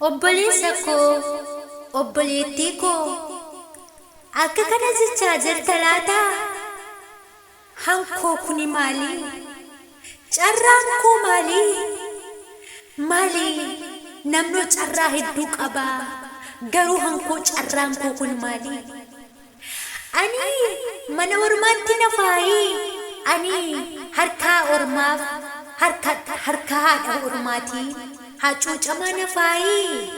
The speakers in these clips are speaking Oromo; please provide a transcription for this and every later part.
Obboleessa koo, obboleettii koo, akka kana jechaa jirta laata? Hankoo kuni maali? Carraan koo maali? Maali? Namni carraa hedduu qaba. Garuu hankoo carraan koo kun maali? Ani mana ormaatti na faayi. Ani harkaa ormaaf harka haadha ormaati. Hacuucamaa na faayi.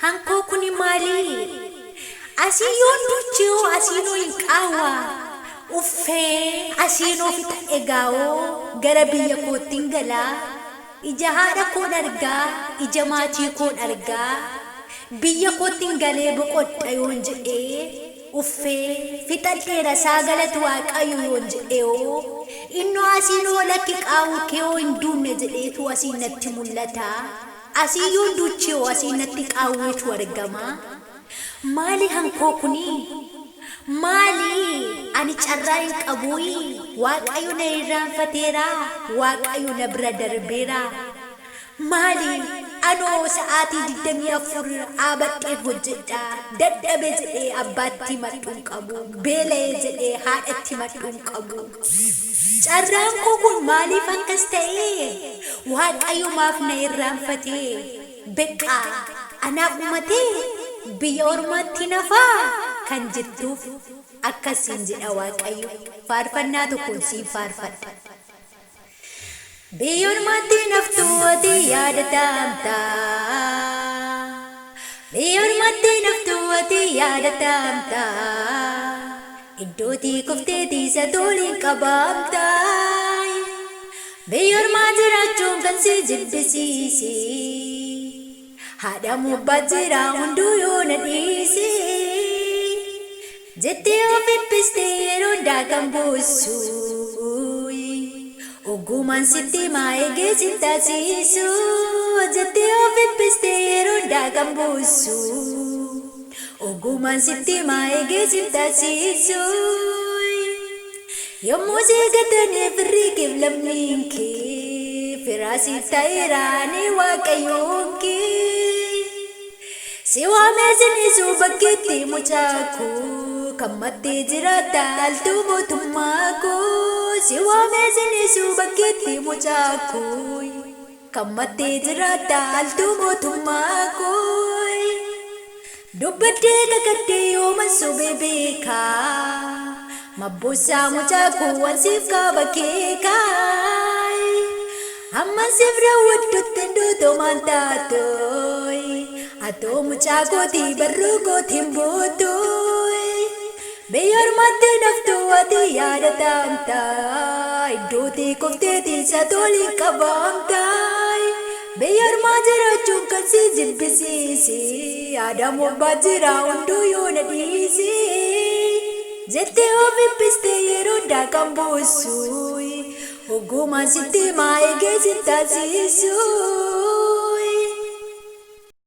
Hankoo kuni maali? Asii yoon duchoo asiinoo hin qaawwa. Uffee asiinoo fixa egaawoo gara biyya kootiin galaa. Ija haadha koon argaa, ija maatii koon argaa. Biyya kootiin galee boqodha yoon jedhee. Uffee fixadheera saagalatu waaqayyo yoon jedhee. Innoo asiinoo lakki qaawuu kee hin duunne jedheetu asiin natti mul'ata. Asii yoon duchoo asiin natti qaawweetu argama. Maali hankoo kuni? Maali? Ani carraa hin qabuuyi. Waaqayyo na irraanfateera. Waaqayyo na bira darbeera. Maali? Anoo sa'aatii 24 dhaabadheen hojjedha. Dadhabee jedhee abbaatti madhuun qabu. Beela'ee jedhee haadhatti madhuun qabu. Carraan koo kun maaliif akkas ta'e? Waaqayyo maaf na irraanfatee? Beqqaa anaaf uummatee biyya ormaatti nafaa kan jettuuf akkasiin jedha Waaqayyo. Faarfannaa tokkoon siin faarfadha. Biyya ormaatti naftuu ati yaadatamta. Biyya ormaatti naftuu ati yaadatamta. Iddootii kufteetii isa toliin qabamta. Biyya ormaa jiraachuun kan si jibbisiise. Haadha mubbaa jira hunduu yoo na dhiise. Jettee of eebbistee yeroo hundaa kan boossu. Ogumaan sitti maayegee si taasisu. Jettee of eebbistee yeroo hundaa kan boossu. Ogumaan sitti maayegee si taasisu. Yommuu si gatanii firrii keef lammiin kee. Firaasii ta'eeraanii waaqayyoon kee. Si waamee sinisuu bakkeetti mucaa koo. Kan maddee jiraata altuu mootummaa koo. Si waamee sinisuu bakkeetti mucaa koo. Kan maddee jiraata altuu mootummaa koo. Dubbadee kakaddee yooma sobee beekaa. Mabbosaa mucaa koo waan siif qaba keekaa. Amma siif raawwaddutti nduutumaan taatooy. Atoo mucaa kootii barruu kootiin bootooy. Biyya ormaatti naftuu ati yaadatamta. Iddootii kufteetii isa toliin qabamta. Biyya ormaa jiraachuun kan si jibbisiise. Haadha mubbaa jira hunduu yoo na dhiise. Jettee of eebbistee yeroo hundaa kan boossu. Ogumaan sitti maayegee si taasisu.